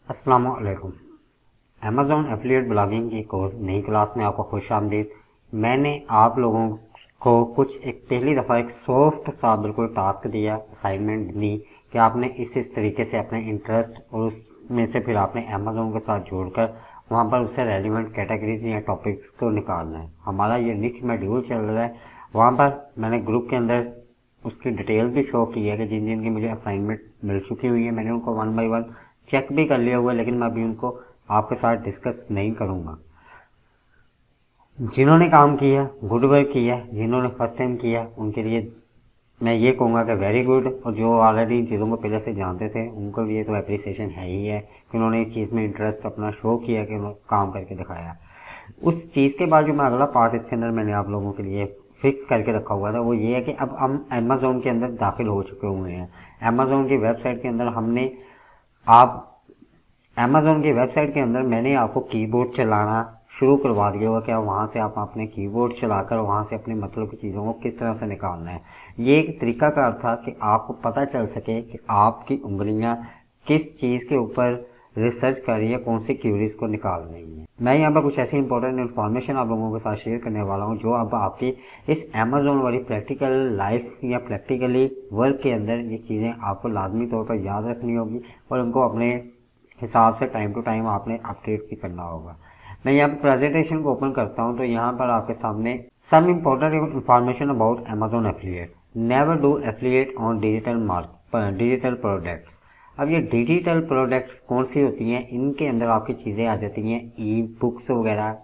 अस्सलाम वालेकुम। Amazon affiliate blogging की कोर्स नई क्लास में आपको खुश आमदीद। मैंने आप लोगों को कुछ एक पहली दफ़ा एक सॉफ्ट सा बिल्कुल टास्क दिया, असाइनमेंट दी कि आपने इस तरीके से अपने इंटरेस्ट और उसमें से फिर आपने अमेज़ॉन के साथ जोड़कर वहाँ पर उससे रेलिवेंट कैटेगरीज या टॉपिक्स को निकालना है। हमारा ये निच मॉड्यूल चल रहा है। वहाँ पर मैंने ग्रुप के अंदर उसकी डिटेल भी शो की है कि जिन जिन की मुझे असाइनमेंट मिल चुकी हुई है मैंने उनको वन बाय वन चेक भी कर लिया हुआ है, लेकिन मैं अभी उनको आपके साथ डिस्कस नहीं करूँगा। जिन्होंने काम किया, गुड वर्क किया, जिन्होंने फर्स्ट टाइम किया उनके लिए मैं ये कहूँगा कि वेरी गुड, और जो ऑलरेडी इन चीज़ों को पहले से जानते थे उनको लिए तो अप्रिसिएशन है ही है कि उन्होंने इस चीज़ में इंटरेस्ट अपना शो किया, कि उन्होंने काम करके दिखाया। उस चीज़ के बाद जो मैं अगला पार्ट इसके अंदर मैंने आप लोगों के लिए फिक्स करके रखा हुआ था वो ये है कि अब हम अमेज़ॉन के अंदर दाखिल हो चुके हुए हैं। अमेज़ॉन की वेबसाइट के अंदर हमने आप अमेज़ॉन की वेबसाइट के अंदर मैंने आपको कीबोर्ड चलाना शुरू करवा दिया हुआ कि आप वहाँ से आप अपने कीबोर्ड चलाकर वहाँ से अपने मतलब की चीज़ों को किस तरह से निकालना है। ये एक तरीकाकार था कि आपको पता चल सके कि आपकी उंगलियाँ किस चीज़ के ऊपर रिसर्च कर रही है, कौन सी क्यूरीज को निकाल रही है। मैं यहाँ पर कुछ ऐसी इंपॉर्टेंट इन्फॉर्मेशन आप लोगों के साथ शेयर करने वाला हूँ जो अब आपकी इस अमेज़ॉन वाली प्रैक्टिकल लाइफ या प्रैक्टिकली वर्क के अंदर ये चीज़ें आपको लाजमी तौर पर याद रखनी होगी और उनको अपने हिसाब से टाइम टू टाइम आपने अपडेट भी करना होगा। मैं यहाँ पर प्रेजेंटेशन को ओपन करता हूँ तो यहाँ पर आपके सामने some important information about Amazon affiliate. Never do affiliate on digital products. अब ये डिजिटल प्रोडक्ट्स कौन सी होती हैं, इनके अंदर आपकी चीज़ें आ जाती हैं ई बुक्स वगैरह,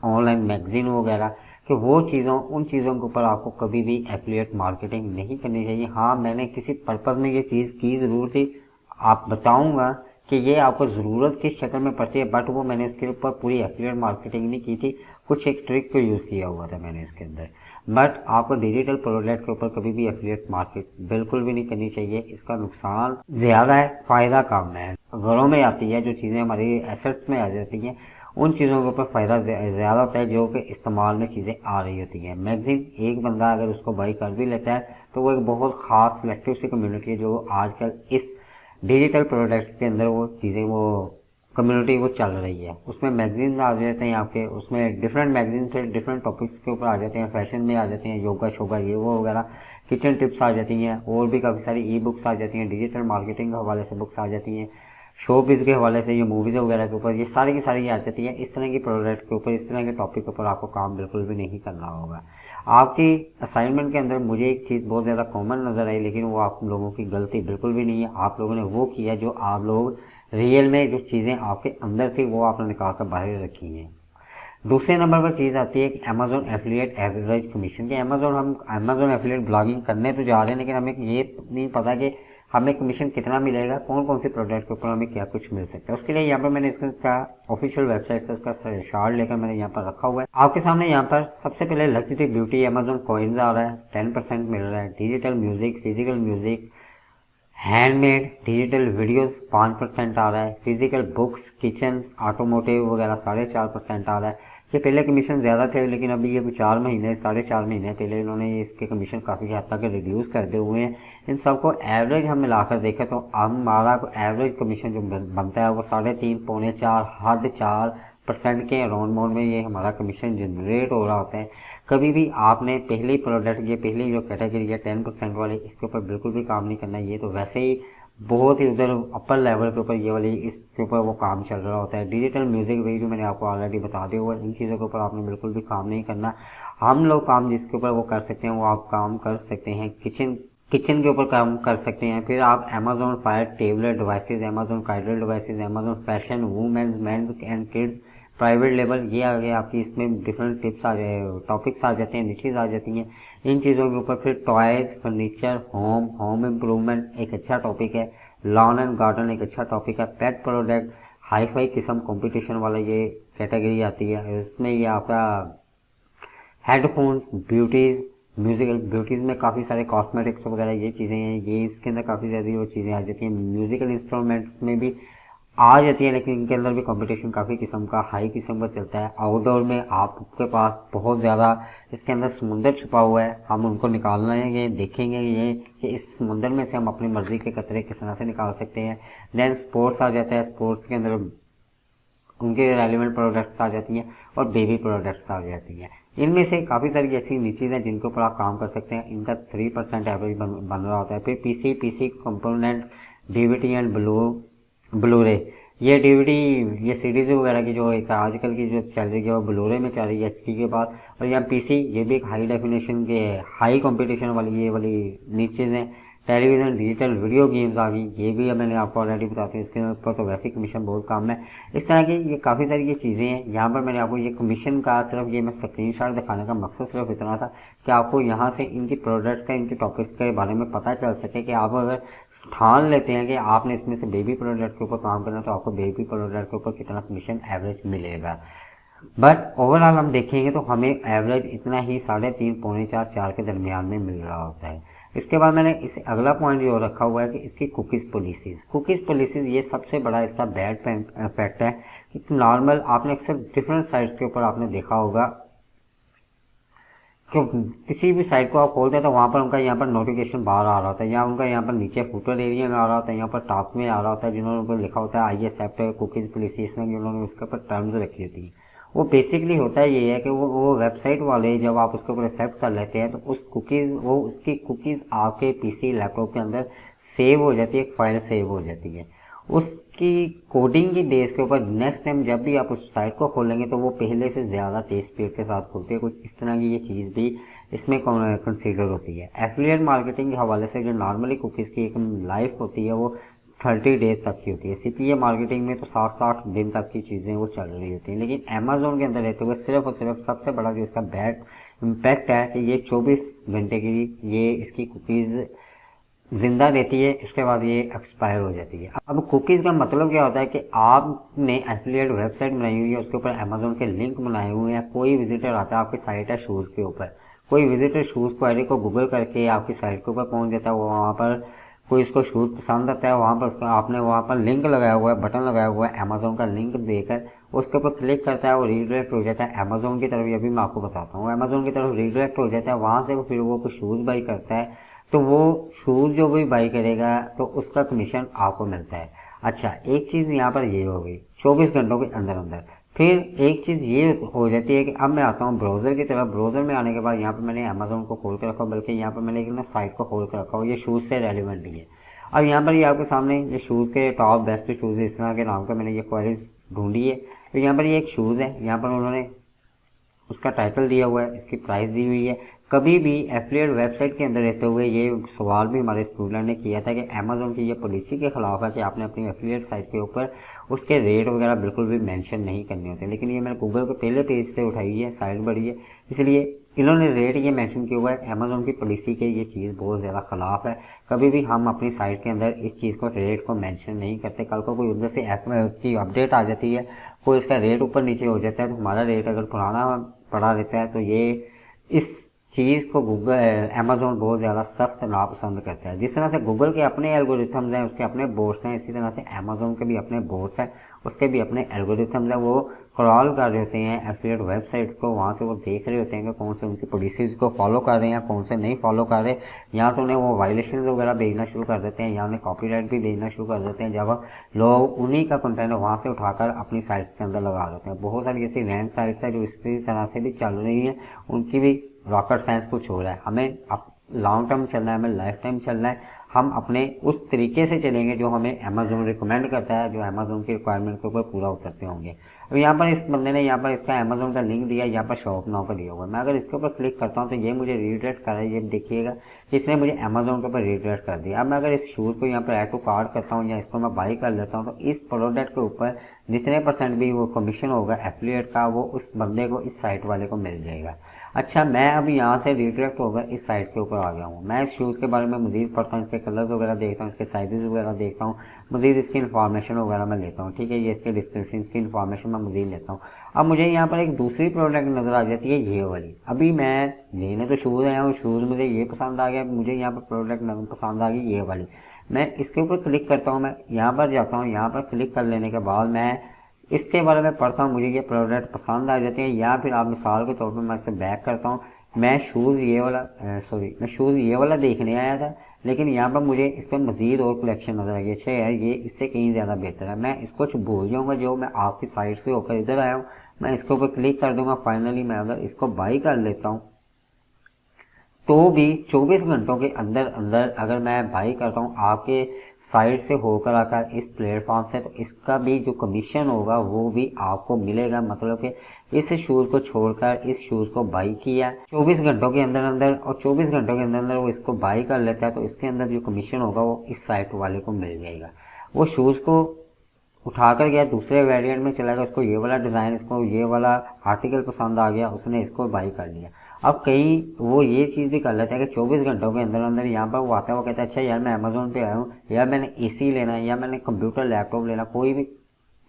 ऑनलाइन मैगजीन वगैरह, कि वो चीज़ों उन चीज़ों के ऊपर आपको कभी भी एफिलिएट मार्केटिंग नहीं करनी चाहिए। हाँ, मैंने किसी पर्पज़ में ये चीज़ की ज़रूर थी, आप बताऊंगा कि ये आपको ज़रूरत किस शक्ल में पड़ती है, बट वो मैंने इसके ऊपर पूरी एफिलिएट मार्केटिंग नहीं की थी, कुछ एक ट्रिक को यूज़ किया हुआ था मैंने इसके अंदर। बट आपको डिजिटल प्रोडक्ट के ऊपर कभी भी एफिलिएट मार्केट बिल्कुल भी नहीं करनी चाहिए। इसका नुकसान ज़्यादा है, फ़ायदा कम है। घरों में आती है जो चीज़ें हमारी एसेट्स में आ जाती हैं उन चीज़ों के ऊपर फ़ायदा ज़्यादा होता है जो कि इस्तेमाल में चीज़ें आ रही होती हैं। मैगज़ीन एक बंदा अगर उसको बाई कर भी लेता है तो वो एक बहुत ख़ास सिलेक्टिव सी कम्युनिटी है जो आजकल इस डिजिटल प्रोडक्ट्स के अंदर वो चीज़ें वो कम्युनिटी वो चल रही है। उसमें मैगजीन आ जाते हैं आपके, उसमें डिफरेंट मैगजीन फिर डिफरेंट टॉपिक्स के ऊपर आ जाते हैं, फैशन में आ जाते हैं, योगा शोगा ये वो वगैरह, किचन टिप्स आ जाती हैं, और भी काफ़ी सारी ई बुक्स आ जाती हैं, डिजिटल मार्केटिंग के हवाले से बुक्स आ जाती हैं, शोबिज़ के हवाले से ये मूवीज़ वगैरह के ऊपर ये सारी की सारी आ जाती है। इस तरह की प्रोडक्ट के ऊपर, इस तरह के टॉपिक के ऊपर आपको काम बिल्कुल भी नहीं करना होगा। आपकी असाइनमेंट के अंदर मुझे एक चीज़ बहुत ज़्यादा कॉमन नज़र आई, लेकिन वो आप लोगों की गलती बिल्कुल भी नहीं है। आप लोगों ने वो किया जो आप लोग रियल में जो चीज़ें आपके अंदर थी वो आपने निकाल कर बाहर रखी हैं। दूसरे नंबर पर चीज़ आती है कि अमेज़ॉन एफिलिएट एवरेज कमीशन। कि हम अमेज़ॉन एफिलिएट ब्लॉगिंग करने तो जा रहे हैं, लेकिन हमें ये नहीं पता कि हमें कमीशन कितना मिलेगा, कौन कौन से प्रोडक्ट के ऊपर हमें क्या कुछ मिल सकता है। उसके लिए यहाँ पर मैंने इसका ऑफिशियल वेबसाइट से उसका शार्ट लेकर मैंने यहाँ पर रखा हुआ है आपके सामने। यहाँ पर सबसे पहले लग्जरी ब्यूटी अमेज़ॉन कॉइन्स आ रहा है, 10% मिल रहा है। Digital music, physical music, handmade digital videos 5% आ रहा है। फिजिकल बुक्स, किचन, ऑटोमोटिव वगैरह 4.5% आ रहा है। ये पहले कमीशन ज़्यादा थे, लेकिन अभी ये 4.5 महीने पहले इन्होंने इसके कमीशन काफ़ी हद तक रिड्यूस कर दिए हुए हैं। इन सबको एवरेज हम मिलाकर देखें तो हमारा एवरेज कमीशन जो बनता है वो 3.5 पौने 4 हद 4% के अराउंड मोड में ये हमारा कमीशन जनरेट हो रहा होता है। कभी भी आपने पहली प्रोडक्ट, ये पहली जो कैटेगरी है 10% वाली, इसके ऊपर बिल्कुल भी काम नहीं करना। ये तो वैसे ही बहुत ही उधर अपर लेवल के ऊपर ये वाली इसके ऊपर वो काम चल रहा होता है। डिजिटल म्यूजिक वही जो मैंने आपको ऑलरेडी बता दिया हुआ है, इन चीज़ों के ऊपर आपने बिल्कुल भी काम नहीं करना। हम लोग काम जिसके ऊपर वो कर सकते हैं वो आप काम कर सकते हैं। किचन के ऊपर काम कर सकते हैं। फिर आप Amazon Fire tablet devices, Amazon Kindle devices, Amazon fashion, women's, men's and kids, private लेवल, ये आ गया आपकी। इसमें डिफरेंट टिप्स आ जाए, टॉपिक्स आ जाते हैं, निचेज आ जाती हैं इन चीज़ों के ऊपर। फिर टॉयज़, फर्नीचर, होम इम्प्रूवमेंट एक अच्छा टॉपिक है। लॉन एंड गार्डन एक अच्छा टॉपिक है। पेट प्रोडक्ट, हाई फाई किस्म कंपटीशन वाला ये कैटेगरी आती है। इसमें ये आपका हेडफोन्स, ब्यूटीज़, म्यूज़िकल ब्यूटीज़ में काफ़ी सारे कॉस्मेटिक्स वगैरह ये चीज़ें हैं, ये इसके अंदर काफ़ी ज़्यादा वो चीज़ें आ जाती हैं। म्यूज़िकल इंस्ट्रूमेंट्स में भी आ जाती है, लेकिन इनके अंदर भी कंपटीशन काफ़ी किस्म का हाई किस्म का चलता है। आउटडोर में आपके पास बहुत ज़्यादा इसके अंदर समुंदर छुपा हुआ है, हम उनको निकालेंगे, देखेंगे ये कि इस समुंदर में से हम अपनी मर्ज़ी के कतरे किस तरह से निकाल सकते हैं। देन स्पोर्ट्स आ जाता है, स्पोर्ट्स के अंदर उनके रेलिवेंट प्रोडक्ट्स आ जाती हैं और बेबी प्रोडक्ट्स आ जाती हैं। इनमें से काफ़ी सारी ऐसी नीचीज़ हैं जिनके ऊपर आप काम कर सकते हैं। इनका 3% एवरेज बन रहा होता है। फिर PC component, DVD and Blu-ray, ये डीवीडी, ये सीडीज वगैरह की जो एक आजकल की जो चल रही है वो ब्लूरे में चल रही है एचपी के बाद। और यहाँ पीसी, ये भी एक हाई डेफिनेशन के हाई कंपटीशन वाली ये वाली नीचेज़ हैं। टेलीविज़न, डिजिटल वीडियो गेम्स आ गई, ये भी मैंने आपको ऑलरेडी बताते हैं, इसके ऊपर तो वैसे कमीशन बहुत कम है। इस तरह की ये काफ़ी सारी ये चीज़ें हैं। यहाँ पर मैंने आपको ये कमीशन का सिर्फ ये मैं स्क्रीनशॉट दिखाने का मकसद सिर्फ इतना था कि आपको यहाँ से इनकी प्रोडक्ट्स का, इनके टॉपिक्स के बारे में पता चल सके कि आप अगर ठान लेते हैं कि आपने इसमें से बेबी प्रोडक्ट के ऊपर काम करना, तो आपको बेबी प्रोडक्ट के ऊपर कितना कमीशन एवरेज मिलेगा। बट ओवरऑल हम देखेंगे तो हमें एवरेज इतना ही 3.5, पौने 4 के दरमियान में मिल रहा होता है। इसके बाद मैंने इसे अगला पॉइंट जो रखा हुआ है कि इसकी कुकीज़ पॉलिसीज़ ये सबसे बड़ा इसका बैड इफेक्ट है कि नॉर्मल आपने अक्सर डिफरेंट साइट्स के ऊपर आपने देखा होगा कि किसी भी साइट को आप खोलते हैं तो वहाँ पर उनका यहाँ पर नोटिफिकेशन बाहर आ रहा होता है, या उनका यहाँ पर नीचे फुटर एरिया में आ रहा होता है, यहाँ पर टॉप में आ रहा होता है, जिन्होंने उनको लिखा होता है आई एक्सेप्ट कुकीज़ पॉलिसी, इसमें उन्होंने उसके ऊपर टर्म्स रखी होती है। वो बेसिकली होता है ये है कि वो वेबसाइट वाले जब आप उसके ऊपर एक्सेप्ट कर लेते हैं तो उसकी कुकीज़ आपके पीसी लैपटॉप के अंदर सेव हो जाती है, एक फाइल सेव हो जाती है। उसकी कोडिंग की बेस के ऊपर नेक्स्ट टाइम जब भी आप उस साइट को खोलेंगे तो वो पहले से ज़्यादा तेज स्पीड के साथ खुलती है। कुछ इस तरह की ये चीज़ भी इसमें कंसीडर होती है। एफिलिएट मार्केटिंग के हवाले से जो नॉर्मली कुकीज़ की एक लाइफ होती है वो 30 डेज तक की होती है। सीपीए मार्केटिंग में तो 7-8 दिन तक की चीज़ें वो चल रही होती हैं, लेकिन अमेजोन के अंदर रहते हुए सिर्फ और सिर्फ सबसे बड़ा जो इसका बैड इम्पैक्ट है कि ये 24 घंटे की ये इसकी कुकीज़ जिंदा रहती है, उसके बाद ये एक्सपायर हो जाती है। अब कुकीज़ का मतलब क्या होता है कि आपने एफिलिएट वेबसाइट बनाई हुई है, उसके ऊपर अमेजोन के लिंक बनाए हुए हैं, कोई विजिटर आता है आपकी साइट है शूज़ के ऊपर, कोई विजिटर शूज़ क्वेरी को गूगल करके आपकी साइट के ऊपर पहुंच जाता है, वो वहाँ पर कोई उसको शूज़ पसंद आता है, वहाँ पर उसका आपने वहाँ पर लिंक लगाया हुआ है, बटन लगाया हुआ है अमेजोन का लिंक देकर उसके ऊपर क्लिक करता है, वो रीडायरेक्ट हो जाता है अमेजोन की तरफ। ये भी मैं आपको बताता हूँ, अमेजोन की तरफ रीडायरेक्ट हो जाता है, वहाँ से फिर वो कुछ शूज़ बाई करता है, तो वो शूज़ जो भी बाई करेगा तो उसका कमीशन आपको मिलता है। अच्छा, एक चीज़ यहाँ पर ये हो गई 24 घंटों के अंदर अंदर। फिर एक चीज़ ये हो जाती है कि अब मैं आता हूँ ब्राउज़र की तरफ। ब्राउज़र में आने के बाद यहाँ पर मैंने अमेजोन को खोल कर रखा, बल्कि यहाँ पर मैंने एक साइट को खोल कर रखा हो, ये शूज़ से रेलिवेंट नहीं है। अब यहाँ पर ये आपके सामने ये शूज़ के टॉप बेस्ट शूज़ इस तरह के नाम का मैंने ये क्वेरीज ढूंढी है। तो यहाँ पर ये एक शूज़ है, यहाँ पर उन्होंने उसका टाइटल दिया हुआ है, इसकी प्राइस दी हुई है। कभी भी एफिलिएट वेबसाइट के अंदर रहते हुए ये सवाल भी हमारे स्टूडेंट ने किया था कि अमेजोन की ये पॉलिसी के खिलाफ है कि आपने अपनी एफिलिएट साइट के ऊपर उसके रेट वगैरह बिल्कुल भी मेंशन नहीं करने होते। लेकिन ये मैंने गूगल के पहले पेज से उठाई है, साइट बड़ी है, इसलिए इन्होंने रेट ये मेंशन किया हुआ है। अमेजोन की पॉलिसी के ये चीज़ बहुत ज़्यादा ख़िलाफ़ है। कभी भी हम अपनी साइट के अंदर इस चीज़ को रेट को मेंशन नहीं करते। कल को कोई उधर से ऐप में उसकी अपडेट आ जाती है, कोई इसका रेट ऊपर नीचे हो जाता है, तो हमारा रेट अगर पुराना पड़ा रहता है तो ये इस चीज़ को अमेजोन बहुत ज़्यादा सख्त नापसंद करता है। जिस तरह से गूगल के अपने एल्गोरिथम्स हैं, उसके अपने बोर्ड्स हैं, इसी तरह से अमेजोन के भी अपने बोर्ड्स हैं, उसके भी अपने एल्गोरिथम्स हैं। वो क्रॉल कर रहे होते हैं एफिलिएट वेबसाइट्स को, वहाँ से वो देख रहे होते हैं कि कौन से उनकी पॉलिसीज़ को फॉलो कर रहे हैं, कौन से नहीं फॉलो कर रहे। या तो उन्हें वो वायलेशन वगैरह भेजना शुरू कर देते हैं, या उन्हें कॉपीराइट भी भेजना शुरू कर देते हैं, जब लोग उन्हीं का कंटेंट वहाँ से उठाकर अपनी साइट्स के अंदर लगा देते हैं। बहुत सारी ऐसी रैंक साइट्स हैं जो इसी तरह से भी चल रही हैं, उनकी भी रॉकेट साइंस कुछ हो रहा है। हमें अब लॉन्ग टर्म चलना है, हमें लाइफ टाइम चलना है। हम अपने उस तरीके से चलेंगे जो हमें अमेजोन रिकमेंड करता है, जो अमेजोन की रिक्वायरमेंट के ऊपर पूरा उतरते होंगे। अब यहाँ पर इस बंदे ने यहाँ पर इसका अमेजोन का लिंक दिया, यहाँ पर शॉप नाउ का दिया हुआ है। मैं अगर इसके ऊपर क्लिक करता हूँ तो ये मुझे रीडायरेक्ट कर रहा है। ये देखिएगा इसने मुझे अमेजोन के ऊपर रीडायरेक्ट कर दिया। अब मैं अगर इस शूज़ को यहाँ पर ऐड टू कार्ट करता हूँ या इसको मैं बाई कर लेता हूँ, तो इस प्रोडक्ट के ऊपर जितने % भी वो कमीशन होगा एफिलिएट का, वो उस बंदे को, इस साइट वाले को मिल जाएगा। अच्छा, मैं अभी यहाँ से रिडायरेक्ट होकर इस साइट के ऊपर आ गया हूँ। मैं इस शूज़ के बारे में मज़ीद पढ़ता हूँ, इसके कलर्स वगैरह देखता हूँ, इसके साइजेस वगैरह देखता हूँ, मज़ीद इसकी इन्फॉर्मेशन वगैरह मैं लेता हूँ। ठीक है, ये इसके डिस्क्रिप्शन की इन्फॉर्मेशन मैं मज़ीद लेता हूँ। अब मुझे यहाँ पर एक दूसरी प्रोडक्ट नज़र आ जाती है, ये वाली। अभी मैं लेने तो शूज़ आया हूँ, शूज़ मुझे ये पसंद आ गया, मुझे यहाँ पर प्रोडक्ट पसंद आ गई ये वाली। मैं इसके ऊपर क्लिक करता हूँ, मैं यहाँ पर जाता हूँ, यहाँ पर क्लिक कर लेने के बाद मैं इसके बारे में पढ़ता हूँ, मुझे ये प्रोडक्ट पसंद आ जाते हैं। या फिर आप मिसाल के तौर पर मैं इसे बैक करता हूँ, मैं शूज़ ये वाला मैं शूज़ ये वाला देखने आया था, लेकिन यहाँ पर मुझे इस पर मज़ीद और कलेक्शन नज़र आई। अच्छा यार, ये इससे कहीं ज़्यादा बेहतर है, मैं इसको भूल जाऊँगा जो मैं आपकी साइट से होकर इधर आया हूँ, मैं इसके ऊपर क्लिक कर दूंगा। फाइनली मैं अगर इसको बाई कर लेता हूँ तो भी 24 घंटों के अंदर अंदर अगर मैं बाई करता हूँ आपके साइट से होकर आकर इस प्लेटफॉर्म से, तो इसका भी जो कमीशन होगा वो भी आपको मिलेगा। मतलब कि इस शूज़ को छोड़कर इस शूज़ को बाई किया 24 घंटों के अंदर अंदर और 24 घंटों के अंदर अंदर वो इसको बाई कर लेता है, तो इसके अंदर जो कमीशन होगा वो इस साइट वाले को मिल जाएगा। वो शूज़ को उठाकर गया, दूसरे वेरिएंट में चला गया, उसको ये वाला डिज़ाइन, इसको ये वाला आर्टिकल पसंद आ गया, उसने इसको बाई कर लिया। अब कई वो ये चीज़ भी कर लेता है कि 24 घंटों के अंदर अंदर यहाँ पर वो आता है, वो कहता है अच्छा यार मैं अमेज़ोन पे आया हूँ, यार मैंने एसी लेना है, या मैंने कंप्यूटर लैपटॉप लेना, कोई भी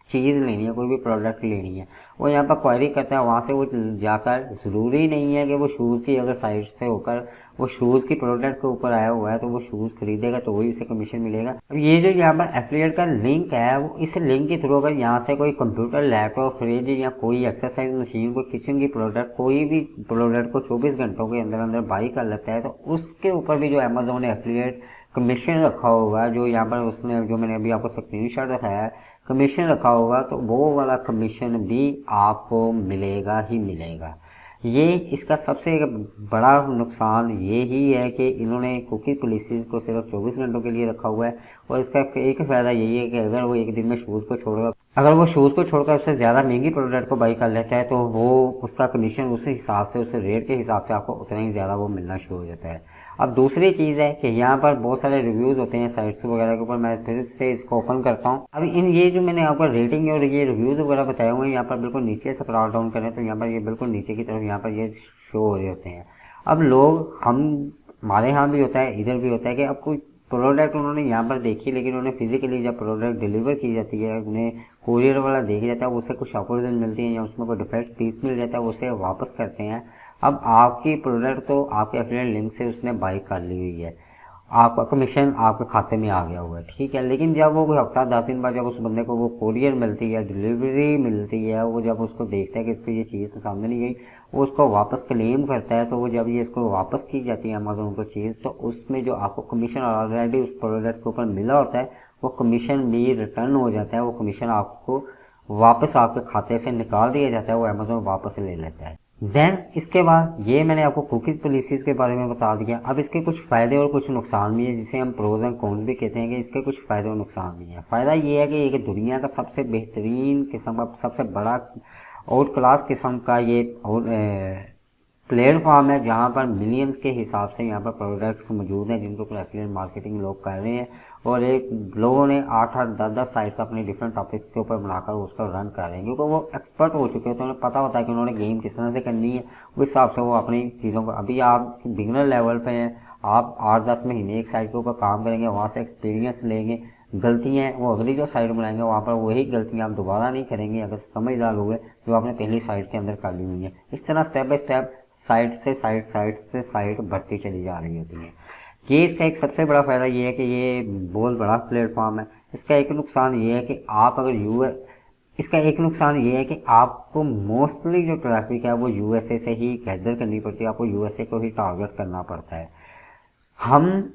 चीज़ लेनी है, कोई भी प्रोडक्ट लेनी है, वो यहाँ पर क्वेरी करता है। वहाँ से वो जाकर ज़रूरी नहीं है कि वो शूज़ की अगर साइट से होकर वो शूज़ की प्रोडक्ट के ऊपर आया हुआ है तो वो शूज़ खरीदेगा तो वही उसे कमीशन मिलेगा। अब ये जो यहाँ पर एफिलिएट का लिंक है, वो इस लिंक के थ्रू अगर यहाँ से कोई कंप्यूटर लैपटॉप फ्रिज या कोई एक्सरसाइज मशीन, कोई किचन की प्रोडक्ट, कोई भी प्रोडक्ट को 24 घंटों के अंदर अंदर बाई कर लेता है, तो उसके ऊपर भी जो अमेज़ोन ने एफिलिएट कमीशन रखा होगा, जो यहाँ पर उसने जो मैंने अभी आपको स्क्रीनशॉट दिखाया है कमीशन रखा होगा, तो वो वाला कमीशन भी आपको मिलेगा ही मिलेगा। ये इसका सबसे बड़ा नुकसान ये ही है कि इन्होंने कुकी पॉलिसीज़ को सिर्फ 24 घंटों के लिए रखा हुआ है, और इसका एक फ़ायदा यही है कि अगर वो एक दिन में शूज़ को छोड़कर उससे ज़्यादा महंगी प्रोडक्ट को बाई कर लेता है, तो वो उसका कमीशन उस हिसाब से, उस रेट के हिसाब से आपको उतना ही ज़्यादा वो मिलना शुरू हो जाता है। अब दूसरी चीज़ है कि यहाँ पर बहुत सारे रिव्यूज़ होते हैं साइट्स वगैरह के ऊपर। मैं फिर से इसको ओपन करता हूँ। अब ये जो मैंने यहाँ पर रेटिंग और ये रिव्यूज़ वगैरह बताए हुए हैं, यहाँ पर बिल्कुल नीचे स्क्रॉल डाउन करें तो यहाँ पर ये बिल्कुल नीचे की तरफ यहाँ पर ये शो हो रहे होते हैं। अब लोग हमारे यहाँ भी होता है, इधर भी होता है कि अब कोई प्रोडक्ट उन्होंने यहाँ पर देखी, लेकिन उन्हें फिजिकली जब प्रोडक्ट डिलीवर की जाती है, उन्हें कोरियर वाला देख जाता है, उससे कुछ अपोजिशन मिलती है या उसमें कोई डिफेक्ट पीस मिल जाता है, उसे वापस करते हैं। अब आपकी प्रोडक्ट तो आपके एफिलिएट लिंक से उसने बाई कर ली हुई है, आपका कमीशन आपके खाते में आ गया हुआ है, ठीक है। लेकिन जब वो हफ्ता 10 दिन बाद जब उस बंदे को वो कोरियर मिलती है, डिलीवरी मिलती है, वो जब उसको देखता है कि इसको ये चीज़ पसंद नहीं गई, वो उसको वापस क्लेम करता है, तो वो जब ये इसको वापस की जाती है अमेज़ोन को चीज़, तो उसमें जो आपको कमीशन ऑलरेडी उस प्रोडक्ट के ऊपर मिला होता है, वो कमीशन भी रिटर्न हो जाता है, वो कमीशन आपको वापस आपके खाते से निकाल दिया जाता है, वो अमेज़ोन वापस ले लेता है। देन इसके बाद ये मैंने आपको कुकीज़ पॉलिसीज़ के बारे में बता दिया। अब इसके कुछ फ़ायदे और कुछ नुकसान भी है, जिसे हम प्रोज एंड कॉन्स भी कहते हैं कि इसके कुछ फ़ायदे और नुकसान भी हैं। फ़ायदा ये है कि एक दुनिया का सबसे बेहतरीन किस्म का, सबसे बड़ा आउट क्लास किस्म का ये प्लेटफॉर्म है, जहाँ पर मिलियंस के हिसाब से यहाँ पर प्रोडक्ट्स मौजूद हैं जिनको एफिलिएट मार्केटिंग लोग कर रहे हैं, और एक लोगों ने 8-8 10-10 साइट्स अपने डिफरेंट टॉपिक्स के ऊपर बनाकर उसका रन कर रहे हैं, क्योंकि वो एक्सपर्ट हो चुके हैं, तो उन्हें पता होता है कि उन्होंने गेम किस तरह से करनी है, उस हिसाब से वो अपनी चीज़ों को। अभी आप बिगिनर लेवल पे हैं, आप 8-10 महीने एक साइट के ऊपर काम करेंगे, वहाँ से एक्सपीरियंस लेंगे, गलतियाँ वो अगली जो साइट बनाएंगे वहाँ पर वही गलतियाँ आप दोबारा नहीं करेंगे अगर समझदार हुए, जो आपने पहली साइट के अंदर कर ली हुई है। इस तरह स्टेप बाय स्टेप साइट से साइट बढ़ती चली जा रही होती है। ये इसका एक सबसे बड़ा फ़ायदा ये है कि ये बहुत बड़ा प्लेटफॉर्म है। इसका एक नुकसान ये है कि आप अगर इसका एक नुकसान ये है कि आपको मोस्टली जो ट्रैफिक है वो यूएसए से ही गैदर करनी पड़ती है, आपको यूएसए को ही टारगेट करना पड़ता है। हम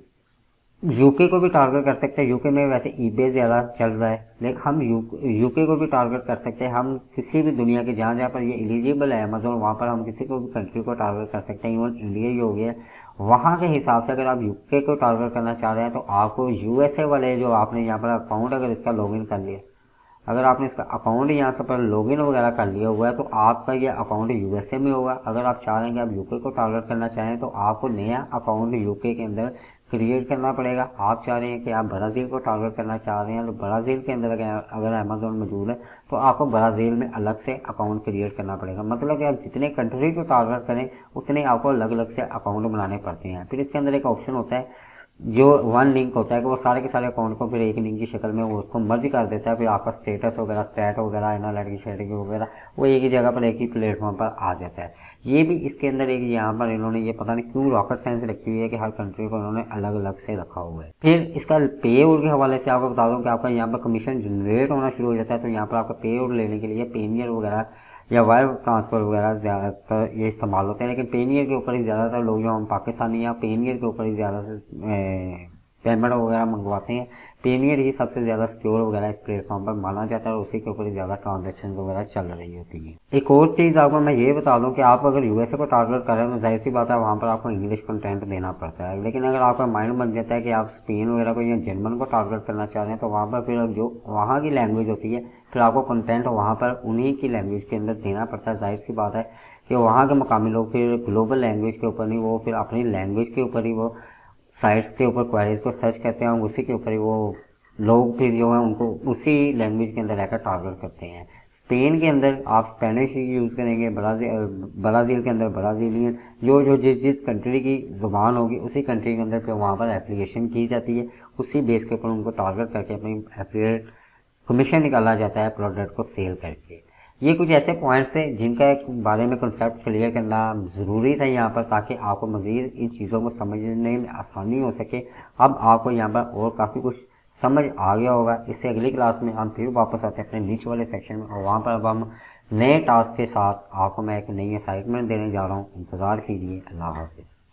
यूके को भी टारगेट कर सकते हैं, यूके में वैसे ईबे ज़्यादा चल रहा है, लेकिन हम यूके को भी टारगेट कर सकते हैं। हम किसी भी दुनिया के जहाँ जहाँ पर ये एलिजिबल है अमेज़ोन, वहाँ पर हम किसी को भी कंट्री को टारगेट कर सकते हैं। इवन इंडिया ही हो गया, वहाँ के हिसाब से अगर आप यूके को टारगेट करना चाह रहे हैं तो आपको यूएसए वाले जो आपने यहाँ पर अकाउंट अगर इसका लॉगिन कर लिया, अगर आपने इसका अकाउंट यहाँ से पर लॉगिन वगैरह कर लिया हुआ है, तो आपका ये अकाउंट यूएसए में होगा। अगर आप चाह रहे हैं कि आप यूके को टारगेट करना चाहें तो आपको नया अकाउंट यूके के अंदर क्रिएट करना पड़ेगा। आप चाह रहे हैं कि आप ब्राज़ील को टारगेट करना चाह रहे हैं, तो ब्राज़ील के अंदर अगर अमेज़ोन मौजूद है तो आपको ब्राज़ील में अलग से अकाउंट क्रिएट करना पड़ेगा। मतलब कि आप जितने कंट्री को टारगेट करें उतने आपको अलग अलग से अकाउंट बनाने पड़ते हैं। फिर इसके अंदर एक ऑप्शन होता है जो वन लिंक होता है कि वो सारे के सारे अकाउंट को फिर एक लिंक की शक्ल में वो उसको मर्ज कर देता है, फिर आपका स्टेटस वगैरह, स्टैट वगैरह, एनालिटिक्स शेयरिंग वगैरह वो एक ही जगह पर एक ही प्लेटफॉर्म पर आ जाता है। ये भी इसके अंदर एक यहाँ पर इन्होंने ये पता नहीं क्यों रॉकेट साइंस रखी हुई है कि हर कंट्री को इन्होंने अलग अलग से रखा हुआ है। फिर इसका पे आउट के हवाले से आपको बता दूं कि आपका यहाँ पर कमीशन जनरेट होना शुरू हो जाता है। तो यहाँ पर आपका पे आउट लेने के लिए पेनियर वगैरह या वायर ट्रांसफ़र वगैरह ज़्यादातर ये इस्तेमाल होते हैं, लेकिन पेनियर के ऊपर ही ज़्यादातर लोग जो हम पाकिस्तानी या पेनियर के ऊपर ही ज़्यादा से पेमेंट वगैरह मंगवाते हैं। पेनियर ही सबसे ज़्यादा सिक्योर वगैरह इस प्लेटफॉर्म पर माना जाता है और उसी के ऊपर ही ज़्यादा ट्रांजेक्शन वगैरह चल रही होती है। एक और चीज़ आपको मैं ये बता दूं कि आप अगर यूएसए को टारगेट कर रहे हैं तो जाहिर सी बात है वहाँ पर आपको इंग्लिश कंटेंट देना पड़ता है। लेकिन अगर आपका माइंड बन जाता है कि आप स्पेन वगैरह को या जर्मन को टारगेट करना चाह रहे हैं तो वहाँ पर फिर जो वहाँ की लैंग्वेज होती है फिर आपको कंटेंट वहाँ पर उन्हीं की लैंग्वेज के अंदर देना पड़ता है। जाहिर सी बात है कि वहाँ के मकामी लोग फिर ग्लोबल लैंग्वेज के ऊपर नहीं, वो फिर अपनी लैंग्वेज के ऊपर ही वो साइट्स के ऊपर क्वेरीज को सर्च करते हैं और उसी के ऊपर ही वो लोग फिर जो है उनको उसी लैंग्वेज के अंदर रहकर टारगेट करते हैं। स्पेन के अंदर आप स्पेनिश यूज़ करेंगे, ब्राज़ील के अंदर ब्राज़ीलियन, जो जिस कंट्री की ज़ुबान होगी उसी कंट्री के अंदर फिर वहाँ पर एप्लीकेशन की जाती है। उसी बेस के ऊपर उनको टारगेट करके अपनी एफिलिएट कमीशन निकाला जाता है प्रोडक्ट को सेल करके। ये कुछ ऐसे पॉइंट्स हैं जिनका एक बारे में कंसेप्ट क्लियर करना ज़रूरी था यहाँ पर, ताकि आपको मज़ीद इन चीज़ों को समझने में आसानी हो सके। अब आपको यहाँ पर और काफ़ी कुछ समझ आ गया होगा। इससे अगली क्लास में हम फिर वापस आते हैं अपने नीचे वाले सेक्शन में और वहाँ पर अब हम नए टास्क के साथ आपको मैं एक नई असाइनमेंट देने जा रहा हूँ। इंतज़ार कीजिए। अल्लाह हाफ़िज़।